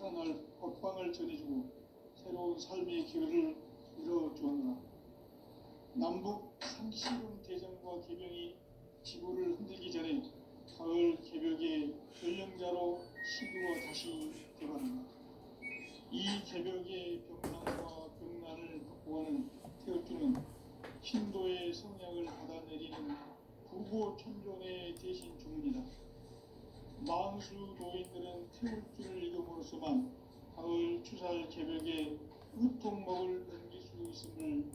살아날 법방을 전해주고 새로운 삶의 기회를 열어주었노라. 남북 상시용 대전과 개병이 지구를 흔들기 전에 가을 개벽의 전령자로 시구가 다시 되어간다. 이 개벽의 병상과 병난을 극복하는 태극기는 신도의 성약을 받아내리는 부고 천존의 대신 주문이다. 만수 노인들은 태울주를 읽음으로써만 가을 추살 개벽에 의통목을 넘길 수 있음을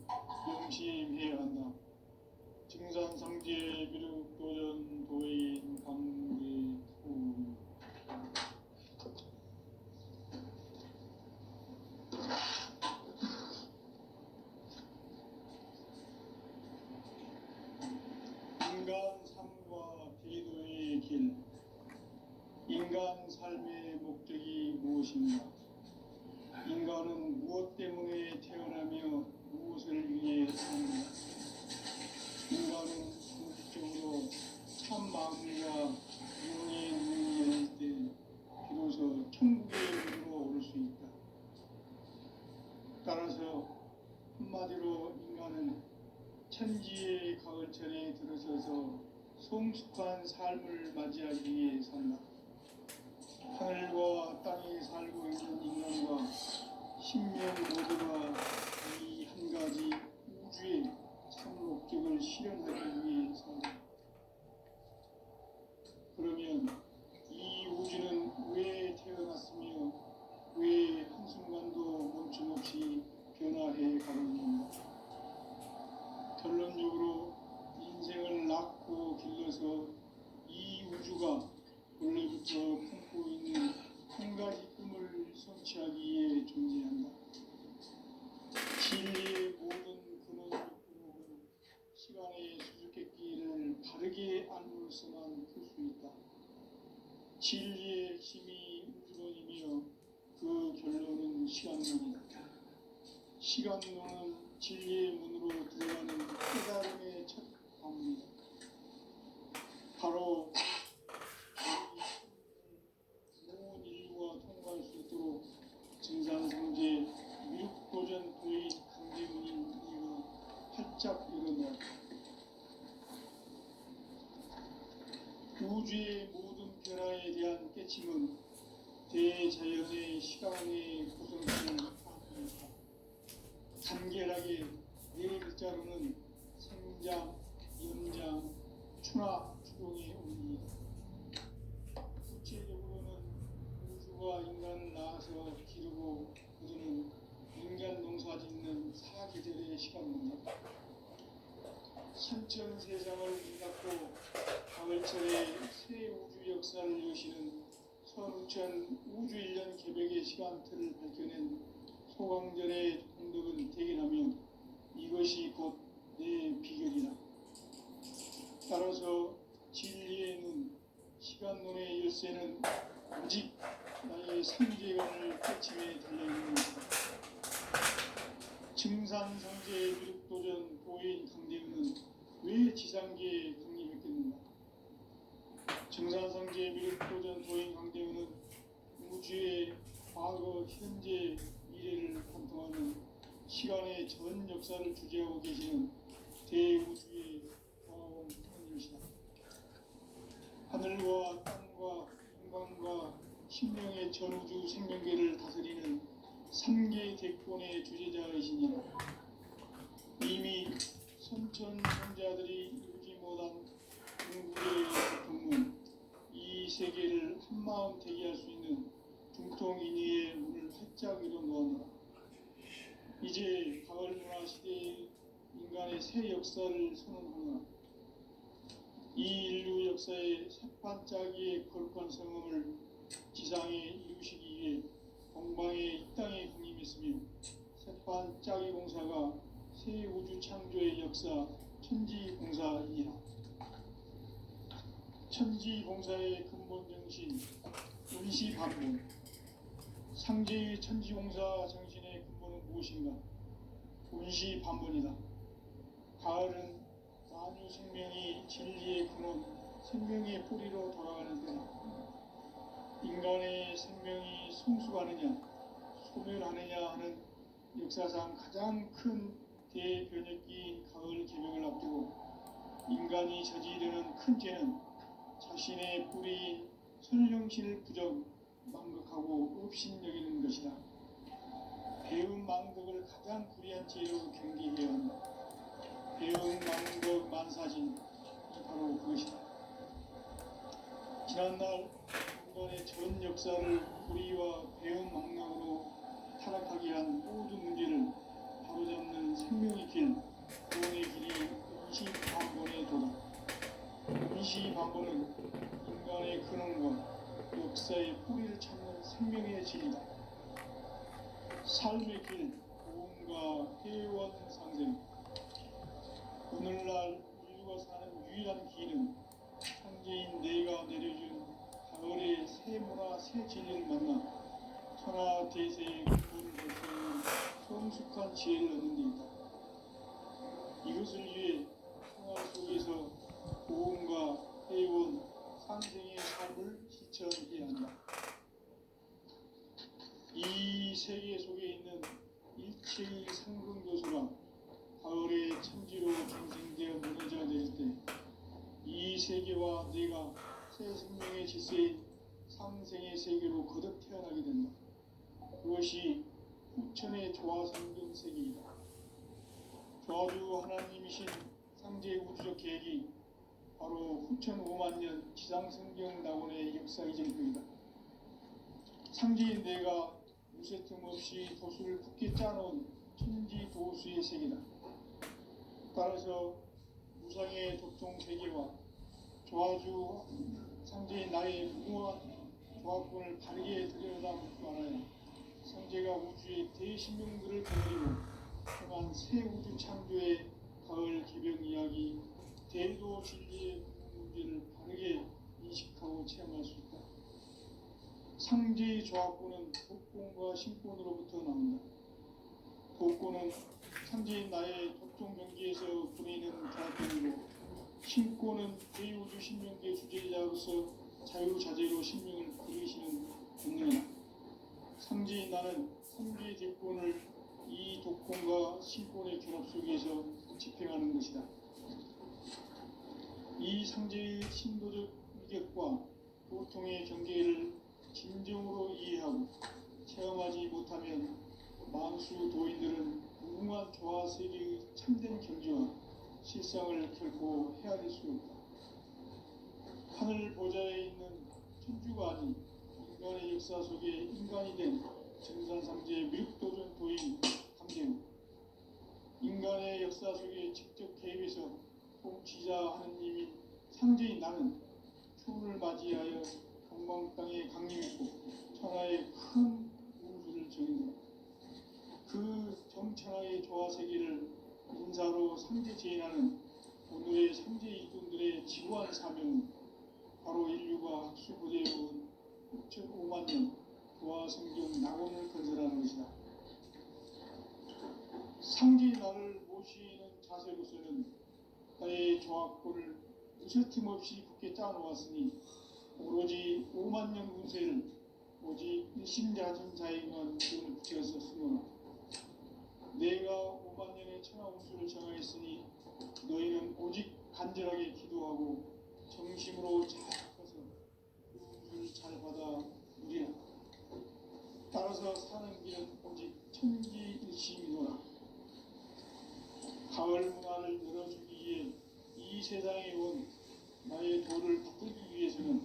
명심해야 한다. 증산상제 비륵도전 도인 강대후. 인간 삶과 비도의 길. 인간 삶의 목적이 무엇인가? 인간은 무엇 때문에 태어나며 무엇을 위해 사는가? 인간은 궁극적으로 참 마음과 영의 눈이 열릴 때 비로소 천국의 문으로 오를 수 있다. 따라서 한마디로 인간은 천지의 가을철에 들어서서 성숙한 삶을 맞이하기 위해 산다. 하늘과 땅에 살고 있는 인간과 신명 모두가 이 한 가지 우주의 참 목적을 실현하기 위해 산다. 그러면 이 우주는 왜 태어났으며 왜 한순간도 멈춤없이 변화해 가는 건가? 결론적으로 인생을 낳고 길러서 이 우주가 원래부터 품고 있는 한 가지 꿈을 성취하기 위해 존재한다. 진리의 모든 근원을 꿈은 시간의 수수께끼를 바르게 알므로서만 풀 수 있다. 진리의 핵심이 우주론이며 그 결론은 시간론이다. 시간론은 진리의 문으로 들어가는 깨달음의 첫 방문이다. 바로 모든 인류가 통과할 수 있도록 증산상제 미륵도전 도의 강제문인 이가 활짝 열어놓았다. 우주의 모든 변화에 대한 깨침은 대자연의 시간의 구성성을 파악했다. 간결하게 네 글자로는 생장, 연장, 추나 추동의 원리이다. 구체적으로는 우주가 인간을 낳아서 기르고 거두는 인간 농사 짓는 사계절의 시간입니다. 신천세상을 문 닫고 가을철에 새 우주 역사를 여시는 선우천 우주 1년 개벽의 시간틀을 밝혀낸 소강전의 공덕은 대견하면 이것이 곧 내 비결이다. 따라서 진리의 눈, 시간론의 열쇠는 오직 나의 삼재관을 깨침에 달려있는 것이다. 증산상제 미륵도전 도인 강대우는 왜 지상계에 강림했겠는가? 증산상제 미륵도전 도인 강대우는 우주의 과거, 현재, 미래를 관통하는 시간의 전 역사를 주재하고 계시는 대우주의 고아원 통일이시다. 하늘과 땅과 인간과 신명의 전우주 생명계를 다스리는 3개 대권의 주제자이시니라. 이미 선천성자들이 이루지 못한 궁극의 동문, 이 세계를 한마음 되게 할 수 있는 중통인의의 문을 활짝 열어놓았노라. 이제 가을 문화 시대의 인간의 새 역사를 선언하노라. 이 인류 역사의 새반짝이의 거룩한 성음을 지상에 이루시기 위해 동방의 이 땅에 강림했으며 새반짝이 공사가 새 우주 창조의 역사 천지공사이니라. 천지공사의 근본 정신 운시반본. 상제의 천지공사 정신의 근본은 무엇인가? 운시반본이다. 가을은 만유 생명이 진리의 근원, 생명의 뿌리로 돌아가는 때다. 인간의 생명이 성숙하느냐 소멸하느냐 하는 역사상 가장 큰 대변혁기인 가을 개명을 앞두고 인간이 저지르는 큰 죄는 자신의 뿌리인 선령신을 부정 망각하고 업신여기는 것이다. 배운 망덕을 가장 불의한 죄로 경계해야 한다. 배운 망덕 만사진이 바로 그것이다. 지난날 인간의 전 역사를 불의와 배운 망령으로 타락하게 한 모든 문제를 바로잡는 생명의 길, 구원의 길이 임시반본에 도다. 임시반본은 인간의 근원과 역사의 뿌리를 찾는 생명의 진리다. 삶의 길, 구원과 회원 상생. 오늘날 인류가 사는 유일한 길은 창조인 내가 내려준 가을의 새 문화 새 진리를 만나 천하 대세의 근본을 결정하는 성숙한 지혜를 얻는 데 있다. 이것을 위해 생활 속에서 고음과 회원, 상생의 삶을 실천해야 한다. 이 세계 속에 있는 일체의 상근교수가 가을의 천지로 갱생되어 무너져 내릴 때 이 세계와 내가 새 생명의 질서인 상생의 세계로 거듭 태어나게 된다. 그것이 후천의 조화성경 세계이다. 조화주 하나님이신 상제 우주적 계획이 바로 후천 5만 년 지상성경 낙원의 역사 이전표이다. 상제인 내가 무쇠 틈 없이 도수를 굳게 짜놓은 천지 도수의 세계다. 따라서 무상의 독종 세계와 조화주 상제인 나의 무모한 조합권을 바르게 들여다볼 줄 알아야 상제가 우주의 대신명들을 거느리고 행한 새 우주 창조의 가을 개병 이야기 대도 진리의 문제를 바르게 인식하고 체험할 수 있다. 상제의 조합권은 독권과 신권으로부터 나온다. 독권은 상제인 나의 독종 경계에서 부리는 조합권이고 신권은 제2우주 신명계 주제자로서 자유자재로 신명을 부리시는 권능이다. 상제인 나는 상제의 대권을 이 독권과 신권의 결합 속에서 집행하는 것이다. 이 상제의 신도적 위격과 보통의 경계를 진정으로 이해하고 체험하지 못하면 만수 도인들은 무궁한 조화 세계의 참된 경지와 실상을 결코 헤아릴 수 없다. 하늘 보좌에 있는 천주가 아닌 인간의 역사 속에 인간이 된 정산상제의 미륵도전 도인 강재우, 인간의 역사 속에 직접 개입해서 통치자 하느님인 상제인 나는 추운을 맞이하여 동방 땅에 강림했고 천하의 큰 우주를 정인다. 그 정천하의 조화 세계를 인사로 상제 제인하는 오늘의 상제 일꾼들의 지구한 사명은 바로 인류가 학수고대해온 6,5만 년 조화 성경 낙원을 건설하는 것이다. 상제의 나를 모시는 자세로서는 나의 조합권을 무쇠틈 없이 굳게 짜놓았으니 오로지 5만 년 운세를 오직 일심자진자에게만 기운을 붙였었으므로 내가 5만 년의 천하 운수를 정하였으니 너희는 오직 간절하게 기도하고 정심으로 잘 커서 그 운수를 잘 받아 누리라. 따라서 사는 길은 오직 천지일심이노라. 가을 문화를 열어주기 위해 이 세상에 온 나의 도를 붙들기 위해서는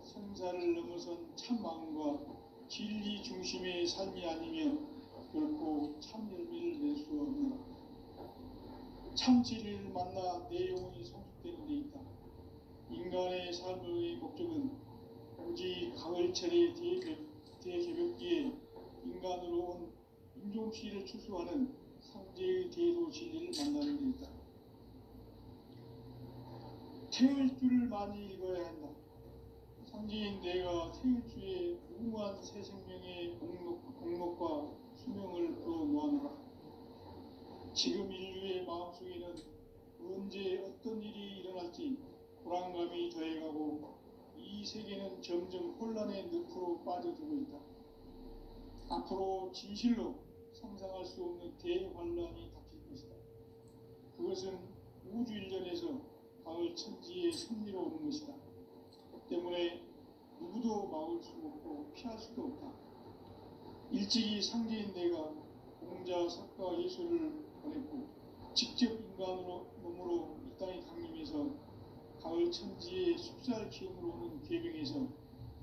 생사를 넘어선 참 마음과 진리 중심의 삶이 아니면 결코 참 열매를 낼 수 없노라. 참 진리를 만나 내 영혼이 성숙되는 데 있다. 인간의 삶의 목적은 오직 가을철의 대개벽기에 인간으로 온 인종시를 추수하는 상제의 대도 진리를 만나는 데 있다. 태을 줄을 많이 읽어야 한다. 상제인 내가 태을 주의 무궁한 새 생명의 공목과 수명을 풀어놓아노라. 지금 인류의 마음속에는 언제 어떤 일이 일어날지 불안감이 더해가고 이 이 세계는 점점 혼란의 늪으로 빠져들고 있다. 앞으로 진실로 상상할 수 없는 대환란이 닥칠 것이다. 그것은 우주 일련에서 가을 천지의 섭리로 오는 것이다. 때문에 누구도 막을 수 없고 피할 수도 없다. 일찍이 상제인 내가 공자, 석가, 예술을 보냈고 직접 인간으로 몸으로 이 땅에 강림해서 가을 천지의 숲살 기운으로 오는 계명에서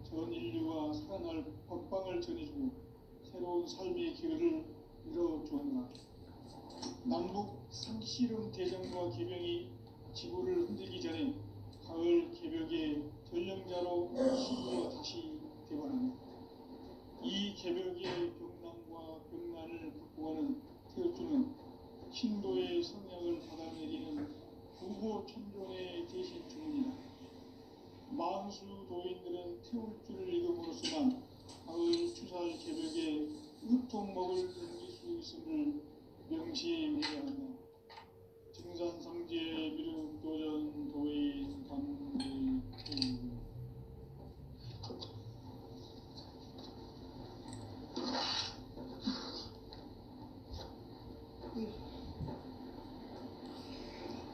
전 인류가 살아날 법방을 전해주고 새로운 삶의 기회를 열어주었노라. 남북 상씨름 대전과 계명이 지구를 흔들기 전에 가을 개벽의 전령자로 시부가 다시 되어나며 이 개벽의 병난과 병난을 극복하는 태어주는 신도의 성향을 받아내리는 부보 천존의 대신 주문이다. 만수 도인들은 태울주를 읽음으로써만 가을 추살 개벽의 으통목을 넘길 수 있음을 명시해야 한다. 증산상제 미륵도전 도인 강대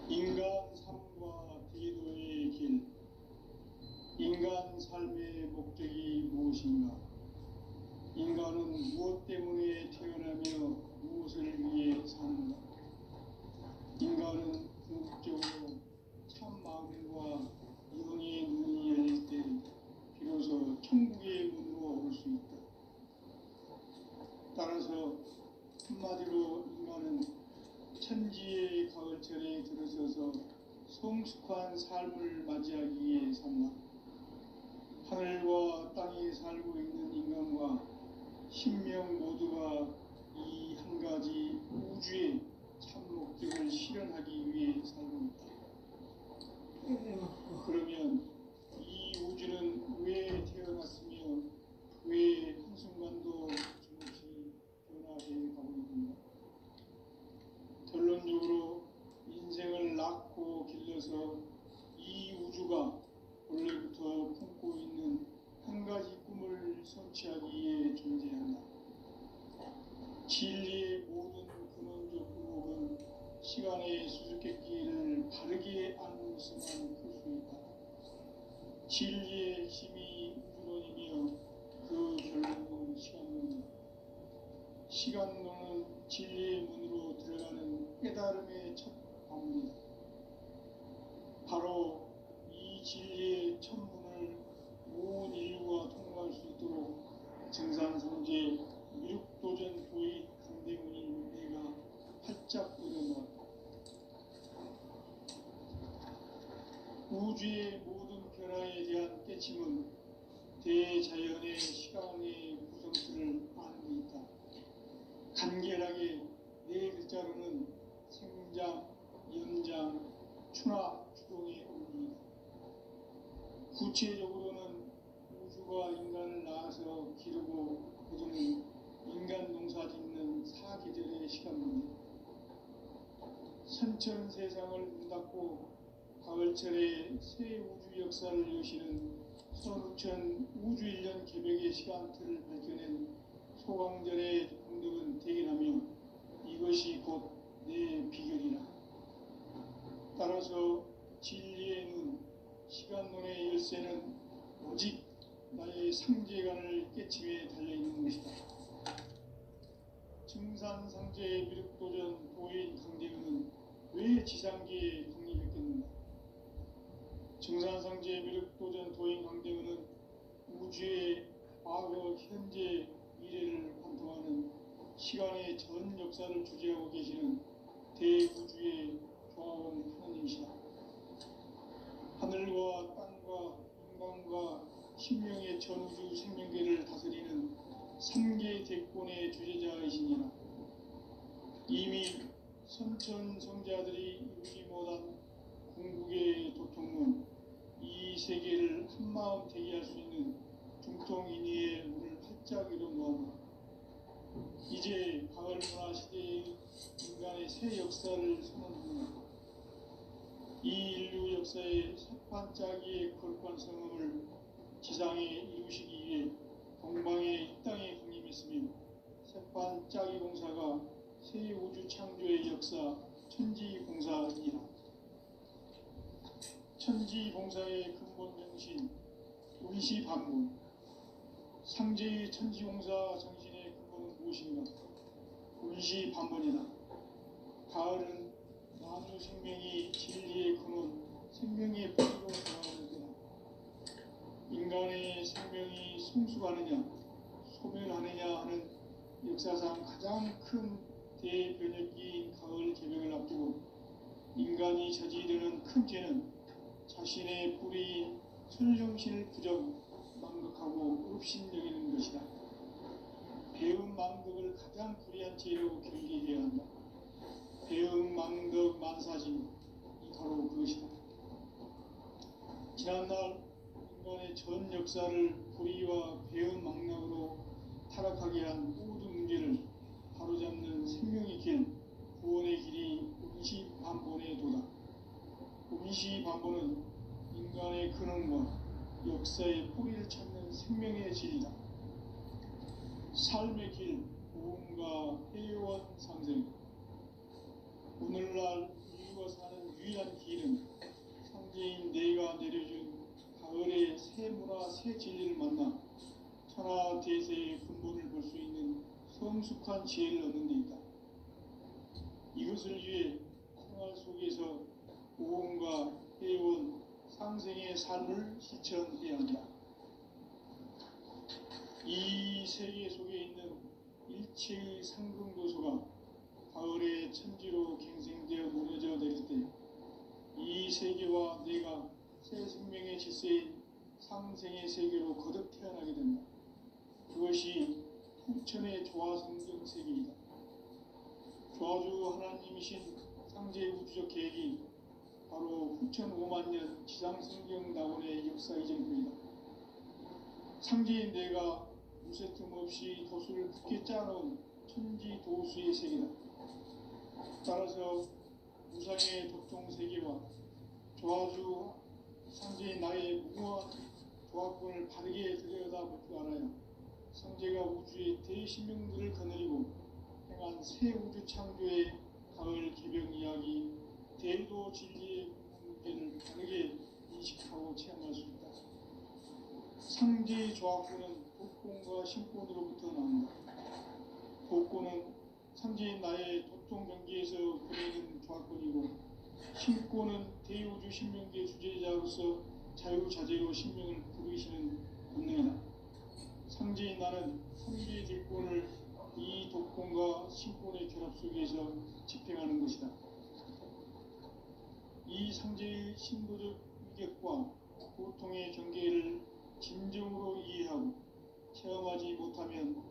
인간 삶과 비도의 길. 인간 삶의 목적이 무엇인가? 인간은 무엇 때문에 태어나며 무엇을 위해 사는가? 인간은 궁극적으로 참 마음과 영의 눈이 열릴 때 비로소 천국의 문으로 올 수 있다. 따라서 한마디로 인간은 천지의 가을철에 들어서서 성숙한 삶을 맞이하기 위해 산다. 하늘과 땅에 살고 있는 인간과 신명 모두가 이 한 가지 우주의 참 목적을 실현하기 위해 살고 있다. 그러면 이 우주는 왜 태어났으며 왜 한순간도 조금씩 변화해 가고 있는가? 결론적으로 인생을 낳고 길러서 이 우주가 원래부터 품고 있는 한 가지 꿈을 성취하기 위해 존재한다. 진리의 모든 근원적 의목은 시간의 수수께끼를 바르게 아는 것만 풀 수 있다. 진리의 핵심이 우주론이며 그 결론은 시간론이다. 시간론은 진리의 문으로 들어가는 깨달음의 첫 방문이다. 바로 이 진리의 첫 문을 온 인류가 통과할 수 있도록 증산성제 미륵도전 도의 강대문인 내가 활짝 열어놓았다. 우주의 모든 변화에 대한 깨침은 대자연의 시간의 구성틀을 아는 데 있다. 간결하게 네 글자로는 생장, 연장, 추나 추동의 원리이다. 구체적으로는 우주가 인간을 낳아서 기르고 거두는 인간 농사 짓는 사계절의 시간입니다. 선천 세상을 문 닫고 가을철에 새 우주 역사를 여시는 선우천 우주일년 개벽의 시간틀을 밝혀낸 소강절의 공덕은 대견하며 이것이 곧 내 비결이라. 따라서 진리의 눈, 시간론의 열쇠는 오직 나의 상제관을 깨침에 달려있는 것이다. 증산상제의 미륵도전 도인 강대은은 왜 지상계에 강림했겠는가? 증산상제의 미륵도전 도인 강대은은 우주의 과거, 현재, 미래를 관통하는 시간의 전 역사를 주재하고 계시는 대우주의 조화원 하나님이시다. 하늘과 땅과 인간과 신명의 전우주 생명계를 다스리는 삼계 대권의 주제자이시니라. 이미 선천성자들이 이루지 못한 궁극의 도통문, 이 세계를 한마음 되게 할 수 있는 중통인의의 문을 활짝 열어놓았다. 이제 가을 문화 시대의 인간의 새 역사를 선언합니다. 이 인류 역사의 첫 반짝이의 거룩한 성음을 지상에 이루시기 위해 동방의 이 땅에 강림했으며 새판 짜기 공사가 새 우주 창조의 역사 천지공사이다. 천지공사의 근본 정신 의시반본. 상제의 천지공사 정신의 근본은 무엇인가? 의시반본이다. 가을은 만유 생명이 진리의 근원, 생명의 뿌리로 돌아오는 때다. 인간의 생명이 성숙하느냐, 소멸하느냐 하는 역사상 가장 큰 대변혁기인 가을 개벽을 앞두고 인간이 저지르는 큰 죄는 자신의 뿌리인 천정신을 부정, 망극하고 업신여기는 것이다. 배음 망덕을 가장 불의한 죄로 경계해야 한다. 배음 망덕 만사진, 이 바로 그것이다. 지난날 인간의 전 역사를 불의와 배음 망덕으로 타락하게 한 모든 문제를 바로잡는 생명의 길, 구원의 길이 음시반본의 도다. 음시반본은 인간의 근원과 역사의 뿌리를 찾는 생명의 진리다. 삶의 길, 고음과 회원 상생. 오늘날 인류가 사는 유일한 길은 상제인 내가 내려준 가을의 새 문화, 새 진리를 만나 천하 대세의 근본을 볼 수 있는 성숙한 지혜를 얻는 데 있다. 이것을 위해 생활 속에서 고음과 회원, 상생의 삶을 실천해야 한다. 이 세계 속에 있는 일체의 상승도소가 가을의 천지로 갱생되어 무너져 내릴 때 이 세계와 내가 새 생명의 질서인 상생의 세계로 거듭 태어나게 된다. 그것이 후천의 조화성경 세계이다. 조화주 하나님이신 상제 우주적 계획이 바로 후천 5만 년 지상성경 낙원의 역사 이전입니다. 상제인 내가 무쇠 틈 없이 도수를 굳게 짜놓은 천지 도수의 세계다. 따라서 무상의 독종 세계와 조화주 상제인 나의 무궁한 조합권을 바르게 들여다볼 줄 알아야 상제가 우주의 대신명들을 거느리고 행한 새 우주 창조의 가을 개벽 이야기, 대도 진리의 문제를 바르게 인식하고 체험할 수 있다. 상제의 조합권은 독권과 신권으로부터 나온다. 독권은 상제인 나의 독종 경계에서 그리는 조합권이고, 신권은 대우주 신명계 주제자로서 자유자재로 신명을 부르시는 본능이다. 상제인 나는 삼계의 들권을 이 독권과 신권의 결합 속에서 집행하는 것이다. 이 상제의 신도적 위격과 고통의 경계를 진정으로 이해하고 체험하지 못하면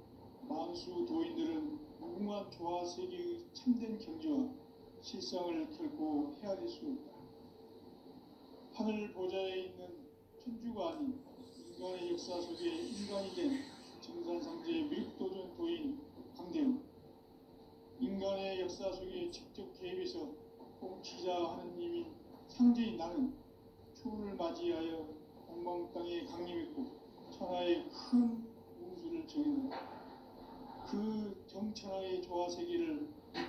만수 도인들은 무궁한 조화 세계의 참된 경지와 실상을 결코 헤아릴 수 없다. 하늘 보좌에 있는 천주가 아닌 인간의 역사 속에 인간이 된 정산상제의 밀도전 도인 강대우. 인간의 역사 속에 직접 개입해서 통치자 하느님인 상제인 나는 초를 맞이하여 동방 땅에 강림했고 천하의 큰 운수를 정했다. 그 정천하의 조화 세계를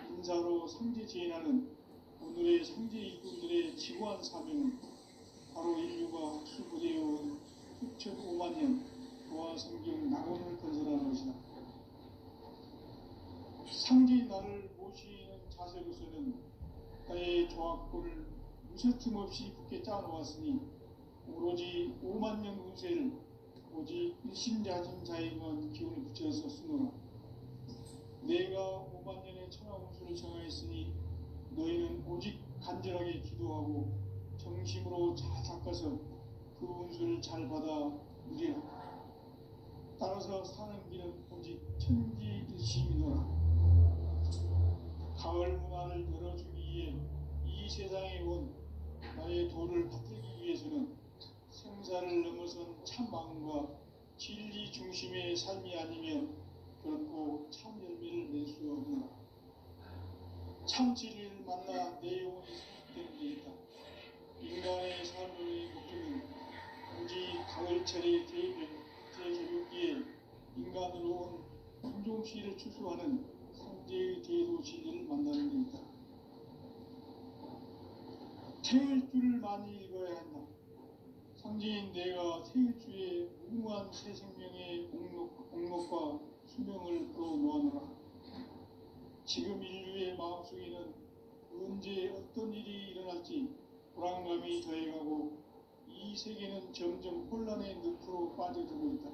인사로 상제 제인하는 오늘의 상제 일꾼들의 지구한 사명은 바로 인류가 학수부대해온 후천 5만 년 조화 성경 낙원을 건설하는 것이다. 상제인 나를 모시는 자세로서는 나의 조합권을 무쇠틈 없이 굳게 짜놓았으니 오로지 5만 년 운세를 오직 일심자진자에만 기운을 붙여서 쓰노라. 내가 5만 년의 천하 운수를 정하였으니 너희는 오직 간절하게 기도하고 정심으로 잘 닦아서 그 운수를 잘 받아 누리라. 따라서 사는 길은 오직 천지일심이노라. 가을 문화를 열어주기 위해 이 세상에 온 나의 도를 붙들기 위해서는 생사를 넘어선 참 마음과 진리 중심의 삶이 아니면 결코 참 열매를 낼 수 없노라. 참 진리를 만나 내 영혼이 성숙되는 데 있다. 인간의 삶의 목적은 오직 가을철의 대개벽기에 인간으로 온 인종시를 추수하는 상제의 대도시를 만나는 데있다. 태을 줄을 많이 읽어야 한다. 상제인 내가 태을주의 무궁한 새 생명의 공력과 수명을 풀어놓아노라. 지금 인류의 마음속에는 언제 어떤 일이 일어날지 불안감이 더해가고 이 세계는 점점 혼란의 늪으로 빠져들고 있다.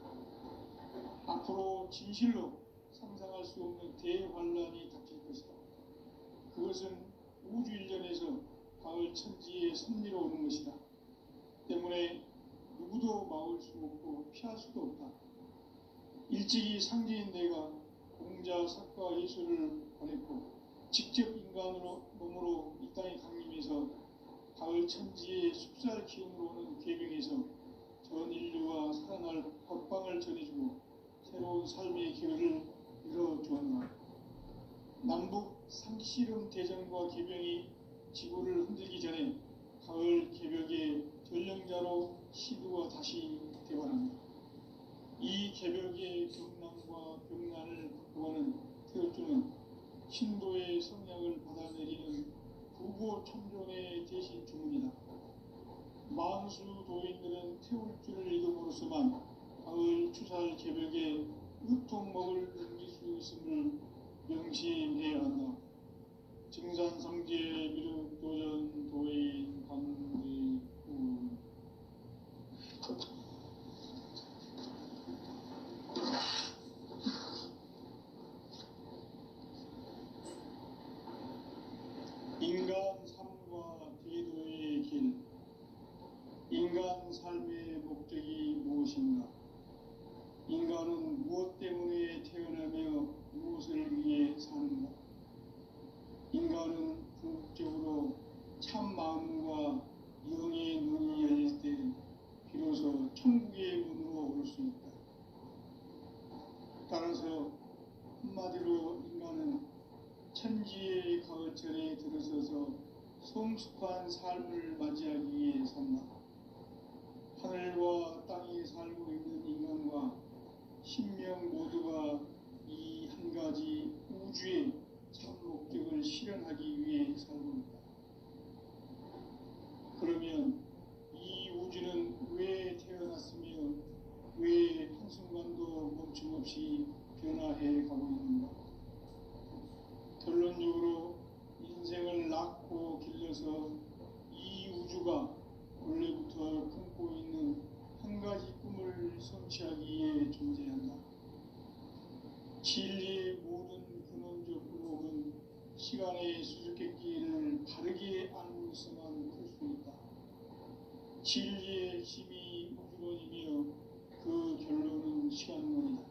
앞으로 진실로 상상할 수 없는 대환란이 닥칠 것이다. 그것은 우주 일전에서 가을 천지의 섭리로 오는 것이다. 때문에 누구도 막을 수 없고 피할 수도 없다. 일찍이 상제인 내가 공자, 석가, 예수를 보냈고 직접 인간으로 몸으로 이 땅에 강림해서 가을 천지의 숲살 기운으로 오는 계명에서 전 인류와 살아날 법방을 전해주고 새로운 삶의 기회를 열어주었노라. 남북 상씨름 대전과 계병이 지구를 흔들기 전에 가을 개벽의 전령자로 시두가 다시 대발한다. 이 개벽의 경남과 병난을 극복하는 태을주는 신도의 성량을 받아내리는 부고 천존의 대신 주문이다. 만수 도인들은 태울주를 읽음으로써만 가을 추살 개벽에 으통먹을 넘길 수 있음을 명심해야 한다. 증산성제 미륵도전 도인 강대구 인간 삶과 대도의 길. 인간 삶의 목적이 무엇인가? 인간은 무엇 때문에 태어나며 무엇을 위해 사는가? 인간은 궁극적으로 참 마음과 영의 눈이 열릴 때 비로소 천국의 문으로 올 수 있다. 따라서 한마디로 인간은 천지의 가을철에 들어서서 성숙한 삶을 맞이하기 위해 산다. 하늘과 땅에 살고 있는 인간과 신명 모두가 이 한 가지 우주의 참 목적을 실현하기 위해 살고 있다. 그러면 이 우주는 왜 태어났으며 왜 한순간도 멈춤없이 변화해 가고 있는가? 결론적으로 인생을 낳고 길러서 이 우주가 원래부터 품고 있는 한 가지 꿈을 성취하기 위해 존재한다. 진리의 모든 근원적 의혹은 시간의 수수께끼를 바르게 알고 있어만 풀 수 있다. 진리의 핵심이 우주론이며 그 결론은 시간론이다.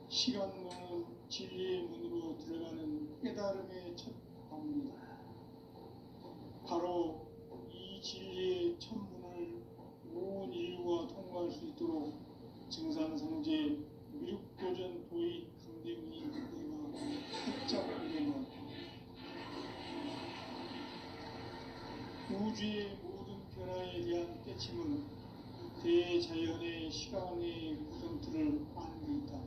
시간론은 진리의 문으로 들어가는 깨달음의 첫 방문이다. 바로 이 진리의 첫 문을 온 인류가 통과할 수 있도록 증산상제 미륵도전 도의 강대문이 내가 활짝 열어놓았다. 우주의 모든 변화에 대한 깨침은 대자연의 시간의 구성틀을 아는 데 있다.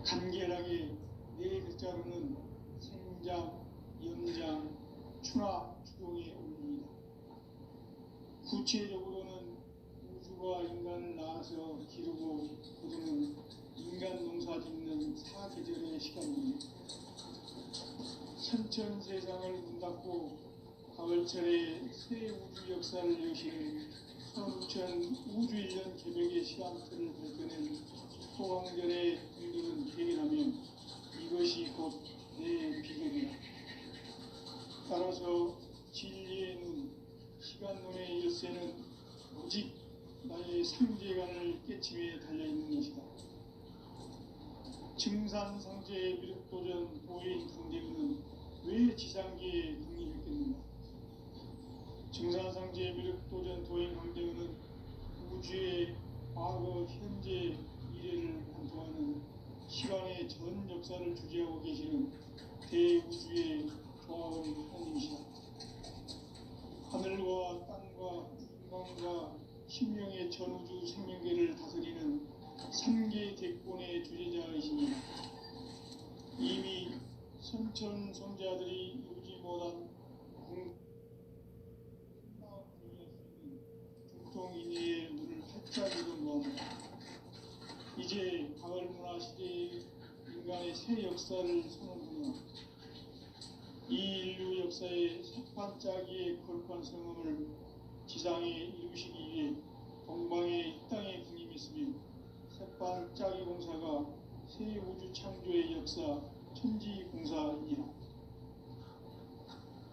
간결하게 네 글자로는 생장, 연장, 추나 추동의 원리이다. 구체적으로는 우주가 인간을 낳아서 기르고 거두는 인간 농사 짓는 사계절의 시간입니다. 천천 세상을 문 닫고 가을철에 새 우주 역사를 여시는 선우천 우주 1년 개벽의 시간틀을 밝혀낸 소강절의 일들은 기행하며 이것이 곧 내 비결이다. 따라서 진리의 눈, 시간론의 열쇠는 오직 나의 상제관을 깨침에 달려있는 것이다. 증산상제의 미륵도전 도인 강대문은 왜 지상계에 강림했겠는가? 증산상제의 미륵도전 도인 강대문은 우주의 과거, 현재, 미래를 관통하는 시간의 전 역사를 주재하고 계시는 대우주의 조화의 하나님이시다. 하늘과 땅과 인간과 신명의 전우주 생명계를 다스리는 3개 대권의 주제자이십니다. 이미 선천성자들이 이루지 못한 중통인의의 눈을 활짝 열은 겁니다. 이제 가을문화 시대의 인간의 새 역사를 선언하며 이 인류 역사의 새반짝이의 거룩한 성음을 지상에 이루시기 위해 동방의 이 땅에 군림했으며 새반짝이 공사가 새 우주 창조의 역사 천지공사입니다.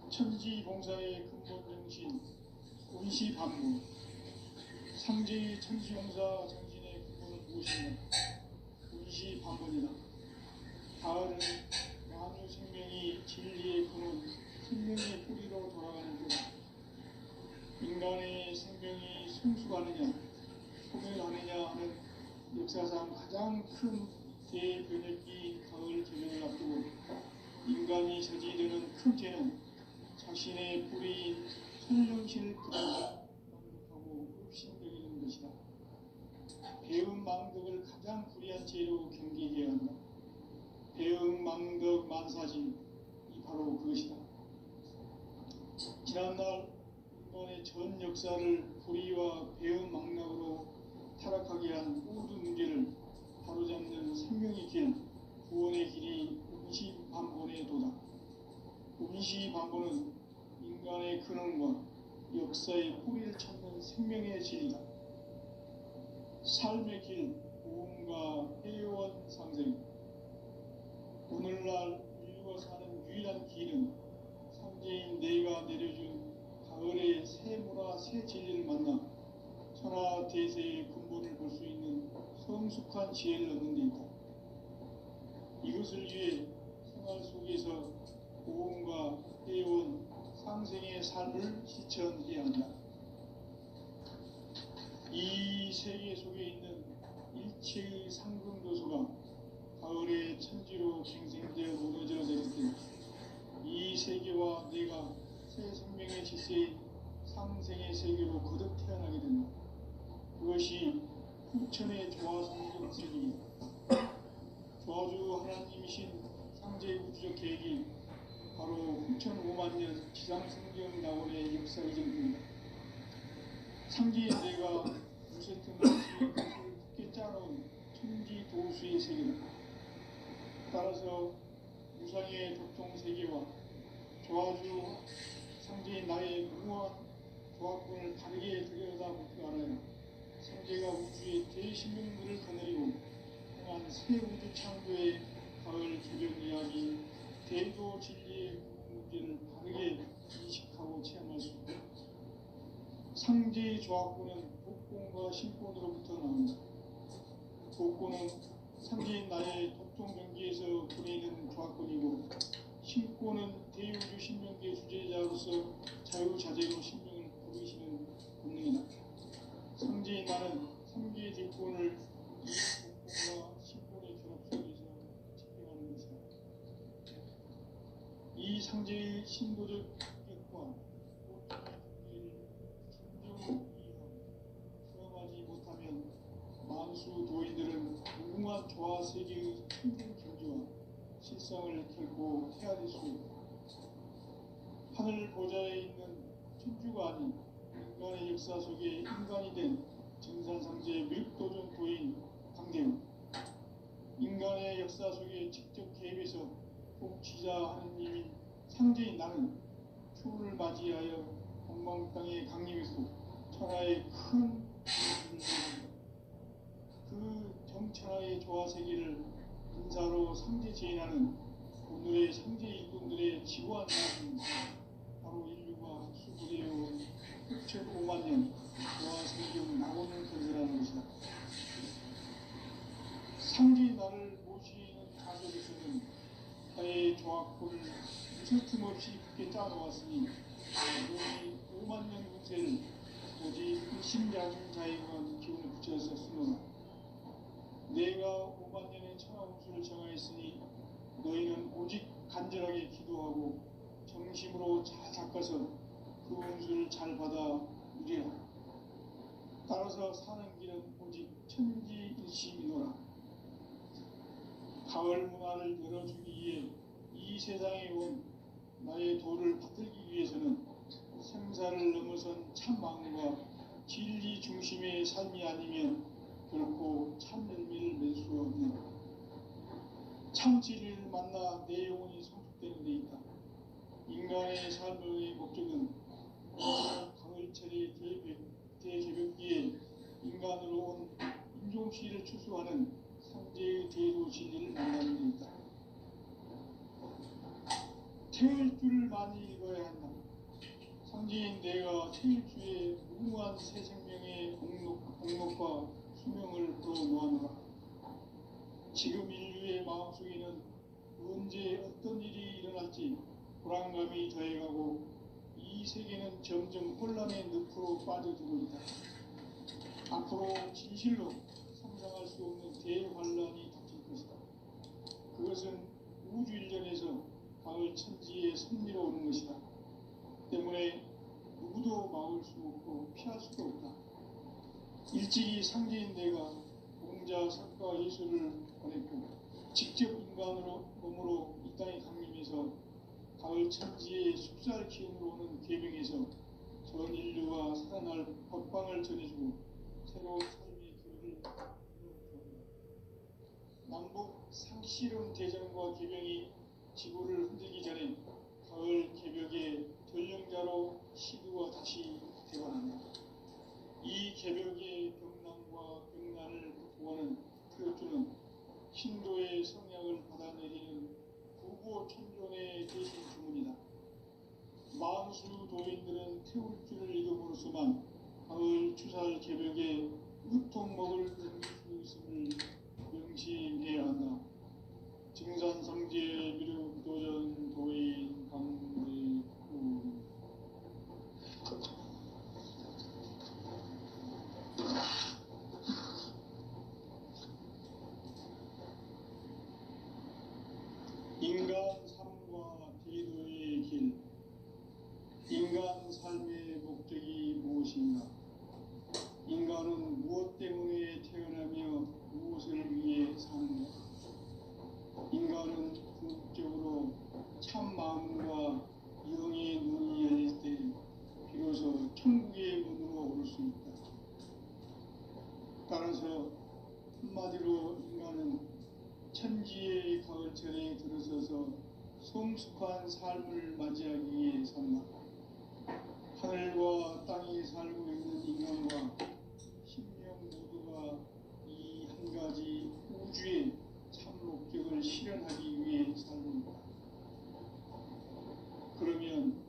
천지공사의 근본 정신 운시반복 상제의 천지공사 정신의 근본은 무엇인가? 운시반복이다. 가을은 만유 생명이 진리의 근원, 생명의 뿌리로 돌아가는 것. 인간의 생명이 성숙하느냐, 소멸하느냐 하는 역사상 가장 큰 대변혁기 가을 개변을 앞두고 인간이 저지르는 큰 죄는 자신의 뿌리인 천령신을 망독하고 읍신되는 것이다. 배움 망덕을 가장 불의한 죄로 경계해야 한다. 배움 망덕 만사지 이 바로 그것이다. 지난날 인간의 전 역사를 불의와 배움 망락으로 타락하게 한 모든 문제를 바로잡는 생명의 길, 구원의 길이 운시반본의 도다. 운시반본은 인간의 근원과 역사의 뿌리를 찾는 생명의 진리다. 삶의 길, 고음과 회원 상생. 오늘날 인류가 사는 유일한 길은 상제인 내가 내려준 가을의 새 문화, 새 진리를 만나 천하 대세의 근본을 볼 수 있는 성숙한 지혜를 얻는 데 있다. 이것을 위해 생활 속에서 고음과 회원, 상생의 삶을 실천해야 한다. 이 세계 속에 있는 일체의 상금도소가 가을의 천지로 갱생되어 무너져 내릴 때 이 세계와 내가 새 생명의 질서인 상생의 세계로 거듭 태어나게 된다. 그것이 후천의 조화성경 세계이다. 조화주 하나님이신 상제 우주적 계획이 바로 후천 5만 년 지상성경 낙원의 역사의 전부입니다. 상제의 내가 무쇠틈을 굳게 짜놓은 천지 도수의 세계다. 따라서 무상의 도통 세계와 조화주 상제의 나의 무한 조합권을 다르게 들여다보지 않아요. 상제가 우주의 대신명들을 거느리고 행한 새 우주 창조의 가을 개변 이야기, 대도 진리의 문제를 다르게 인식하고 체험할 수 있다. 상제의 조합권은 복권과 신권으로부터 나온다. 복권은 상제인 나의 도통 경기에서 보내는 조합권이고, 신권은 대우주 신명계 주제자로서 자유자재로 신명을 부르시는 본능이다. 상제인 나는 3개의 대권을 이 복권과 신권의 결합 속에서 집행하는 것이다. 이 상제의 신도적 격과 고통의 경계를 진정으로 이해하고 수험하지 못하면 만수 도인들은 무궁한 조화 세계의 힘든 경지와 실상을 결코 헤아릴 수 없다. 하늘 보좌에 있는 천주가 아닌 인간의 역사 속에 인간이 된 정산상제의 멸도전 도인 강대우, 인간의 역사 속에 직접 개입해서 복지자 하느님인 상제인 나는 추후를 맞이하여 동방 땅에 강림했고 천하의 큰 그 정천하의 조화 세계를 인사로 상제 제인하는 오늘의 상제 일꾼들의 지구한 나라는 바로 인류가 수부되어 6,5만 년 조화 세계의 낙원을 건설하는 것이다. 상제 나를 모시는 가족에서는 나의 조합권을 무설틈 없이 굳게 짜놓았으니 우리 5만 년 운세를 오직 일심양자에만 기운을 붙여서 쓰노라. 내가 5만 년의 천하 운수를 정하였으니 너희는 오직 간절하게 기도하고 정심으로 잘 닦아서 그 운수를 잘 받아 누리라. 따라서 사는 길은 오직 천지일심이노라. 가을 문화를 열어주기 위해 이 세상에 온 나의 도를 붙들기 위해서는 생사를 넘어선 참 마음과 진리 중심의 삶이 아니면 결코 참 열매를 맺을 수 없는, 참 진리를 만나 내 영혼이 성숙되는 데 있다. 인간의 삶의 목적은 가을철의 대개벽기에 인간으로 온 인종시를 추수하는 상제의 제도 진리를 만나는 데 있다. 태일 줄을 많이 읽어야 한다. 상제인 내가 태일주의 무궁한 새 생명의 공력과 수명을 불어모아노라. 지금 인류의 마음속에는 언제 어떤 일이 일어날지 불안감이 더해가고 이 세계는 점점 혼란의 늪으로 빠져들고 있다. 앞으로 진실로 상상할 수 없는 대환란이 닥칠 것이다. 그것은 우주 일련에서 가을 천지의 섭리로 오는 것이다. 때문에 누구도 막을 수 없고 피할 수도 없다. 일찍이 상제인 내가 공자, 석가, 예수를 보냈고 직접 인간으로 몸으로 이 땅에 강림해서 가을 천지의 숲살 기운으로 오는 계명에서 전 인류가 살아날 법방을 전해주고 새로운 삶의 기회를 이루었다. 남북 상실은 대전과 개병이 지구를 흔들기 전에 가을 개벽의 전령자로 시드와 다시 대관한다. 이 개벽의 병난과 병난을 극복하는 트로트는 신도의 성향을 받아내리는 구보천존의 대신 주문이다. 만수 도인들은 태울 줄을 읽음으로써만 가을 추살 개벽에 으통먹을 넘길 수 있음을 명심해야 한다. 증산성제 미륵도전 도인 강대구. 인간 삶과 기도의 길. 인간 삶의 목적이 무엇인가? 인간은 무엇 때문에 태어나며 무엇을 위해 사는가? 인간은 궁극적으로 참 마음과 영의 눈이 열릴 때 비로소 천국의 문으로 올 수 있다. 따라서 한마디로 인간은 천지의 가을철에 들어서서 성숙한 삶을 맞이하기 위해 산다. 하늘과 땅에 살고 있는 인간과 신명 모두가 이 한 가지 우주의 참 목적을 실현하기 위해 살고 있다. 그러면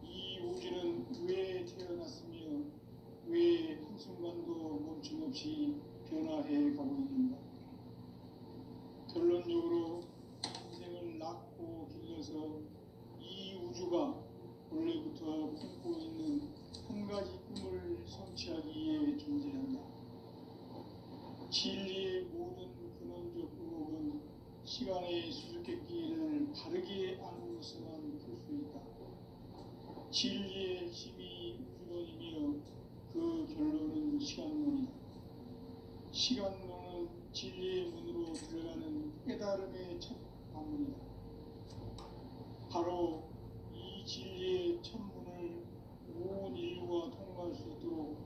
이 우주는 왜 태어났으며 왜 한순간도 멈춤없이 변화해 가고 있는가? 결론적으로 인생을 낳고 길러서 이 우주가 원래부터 품고 있는 한 가지 꿈을 성취하기 위해 존재한다. 진리의 모든 근원적 의혹은 시간의 수수께끼를 바르게 알고서만 풀 수 있다. 진리의 핵심이 우주론이며 그 결론은 시간론이다. 시간론은 진리의 문으로 들어가는 깨달음의 첫 방문이다. 바로 이 진리의 첫 문을 온 인류가 통과할 수 있도록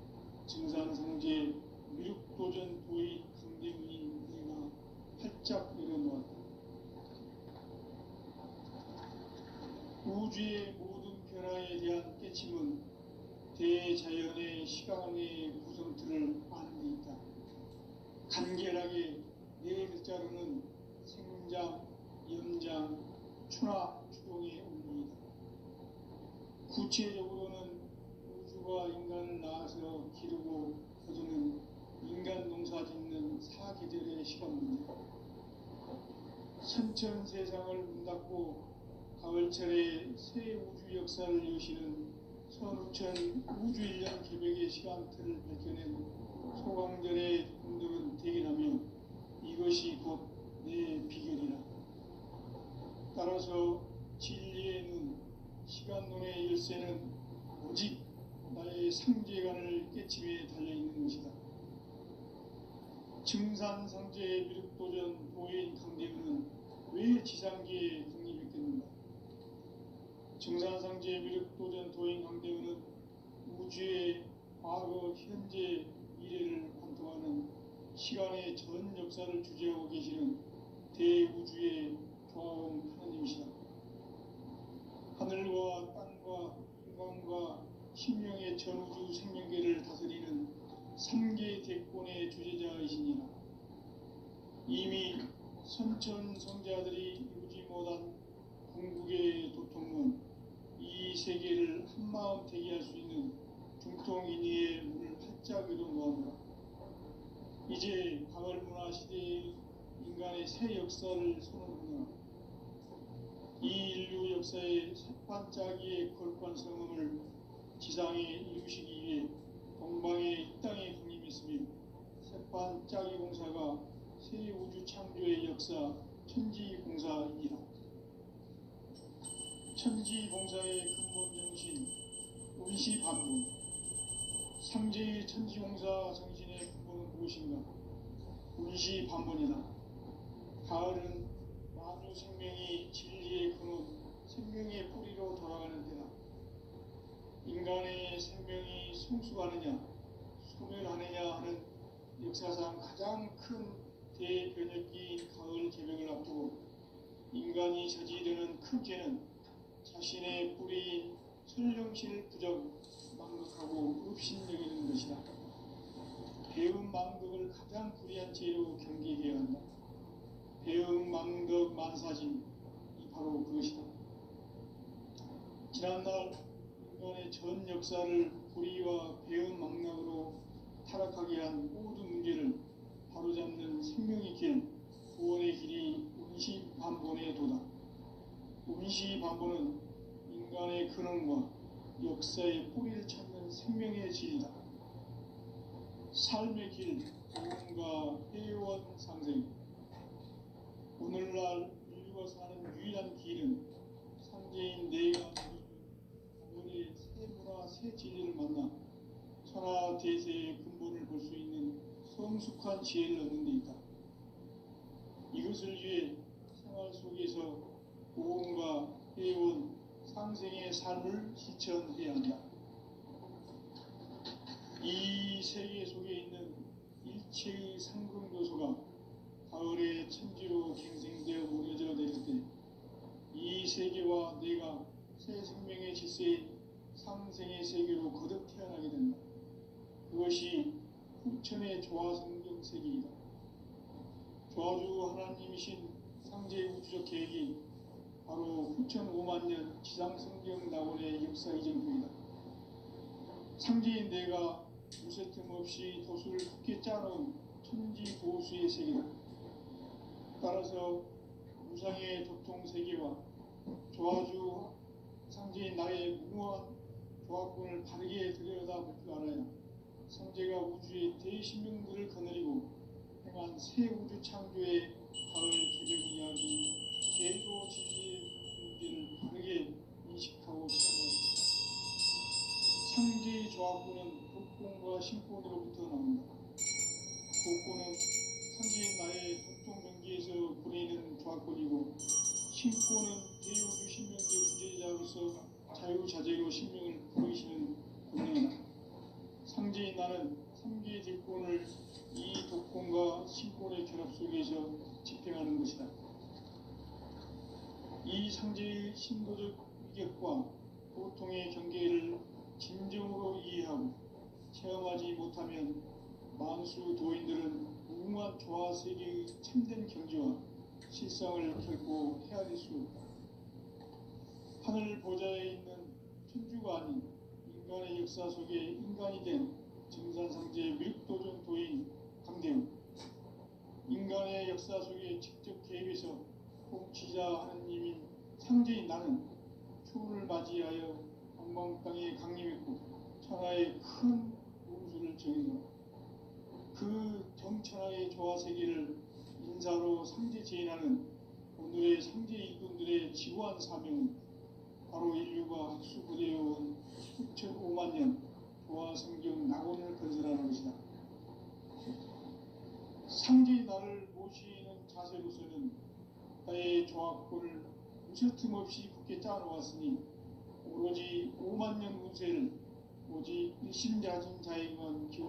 증산성제 미륵도전 도의 강대문인 내가 활짝 열어놓았다. 우주의 모든 변화에 대한 깨침은 대자연의 시간의 구성틀을 아는 데 있다. 간결하게 네 글자로는 생장, 연장, 추나 추동의 운동이다. 구체적으로는 우주가 인간을 낳아서 기르고 거두는 인간 농사 짓는 사계절의 시간 문제. 선천 세상을 문 닫고 가을철에 새 우주 역사를 여시는 선우천 우주일년 개벽의 시간틀을 밝혀낸 소강전의 분들은 대견하며 이것이 곧 내 비결이라. 따라서 진리의 눈, 시간론의 열쇠는 오직 나의 상제관을 깨침에 달려있는 것이다. 증산상제 미륵도전 도인 강대근은 왜 지상계에 독립했겠는가? 증산상제 미륵도전 도인 강대근은 우주의 과거, 현재, 미래를 관통하는 시간의 전 역사를 주재하고 계시는 대우주의 조화원 하나님이시다. 하늘과 땅과 인간과 신명의 전우주 생명계를 다스리는 삼계 대권의 주재자이시니라. 이미 선천성자들이 이루지 못한 궁극의 도통문, 이 세계를 한마음 되게 할 수 있는 중통인의의 문을 활짝 열어놓았노라. 이제 가을문화 시대의 인간의 새 역사를 선언하노라. 이 인류 역사의 새반짝이의 거룩한 성음을 지상에 이루시기 위해 동방의 이 땅에 강림했으며 새반짝이 공사가 새 우주 창조의 역사 천지공사이니라. 천지공사의 근본 정신 운시반본, 상제의 천지공사 정신의 근본은 무엇인가? 운시반본이다. 가을은 만유 생명이 진리의 근원, 생명의 뿌리로 돌아가는 때다. 인간의 생명이 성숙하느냐, 소멸하느냐 하는 역사상 가장 큰 대변혁기인 가을 개벽을 앞두고 인간이 저지르는 큰 죄는 자신의 뿌리인 설령실 부정, 망극하고 읍신여기는 것이다. 배음 망덕을 가장 불의한 죄로 경계해야 한다. 배음 망덕 만사진, 이 바로 그것이다. 지난날 인간의 전 역사를 불의와 배음 망락으로 타락하게 한 모든 문제를 바로잡는 생명의 길, 구원의 길이 운시반본의 도다. 운시반본은 인간의 근원과 역사의 뿌리를 찾는 생명의 질이다. 삶의 길, 구원과 회원 상생. 오늘날 인류가 사는 유일한 길은 상제인 내가 가을의 새 문화, 새 진리를 만나 천하 대세의 근본을 볼 수 있는 성숙한 지혜를 얻는 데 있다. 이것을 위해 생활 속에서 보험과 회원, 상생의 삶을 실천해야 한다. 이 세계 속에 있는 일체의 상승요소가 가을의 천지로 갱생되어 무뎌져 내릴 때 이 세계와 내가 새 생명의 질서인 상생의 세계로 거듭 태어나게 된다. 그것이 후천의 조화성경 세계이다. 조화주 하나님이신 상제 우주적 계획이 바로 후천 5만 년 지상성경 낙원의 역사 이전부이다. 상제인 내가 무쇠 틈 없이 도수를 굳게 짜놓은 천지 보수의 세계다. 따라서 무상의 도통 세계와 조화주 상제인 나의 무모한 조화권을 바르게 들여다볼 줄 알아야 상제가 우주의 대신명들을 거느리고 행한 새 우주 창조의 가을 개벽 이야기, 대도 진리의 문제를 바르게 인식하고 시작할 수 있다. 상제의 조화권은 복권과 신권으로부터 나온다. 복권은 상제인 나의 도통 명기에서 보내는 조화권이고, 신권은 대우주 신명계 주제자로서 자유자재로 신명을 보이시는 권능이다. 상제인 나는 3개의 딜권을 이 독권과 신권의 결합 속에서 집행하는 것이다. 이 상제의 신도적 위격과 보통의 경계를 진정으로 이해하고 체험하지 못하면 만수 도인들은 무궁한 조화 세계의 참된 경지와 실상을 결코 헤아릴 수 없다. 하늘 보좌에 있는 천주가 아닌 인간의 역사 속에 인간이 된 증산상제 미륵도전 도인 강대우, 인간의 역사 속에 직접 개입해서 통치자 하느님인 상제인 나는 초를 맞이하여 방방 땅에 강림했고 천하의 큰 운수를 정해놓아 그 정천하의 조화세계를 인사로 상제 제인하는 오늘의 상제 일꾼들의 지구한 사명은 바로 인류가 학수부대해온 6,500만 년 부와 성경 낙원을 건설하는 것이다. 상제의 나를 모시는 자세로서는 나의 조합권을 무쇠틈 없이 굳게 짜놓았으니 오로지 5만 년 운세를 오직 일심자진 자에게만 기울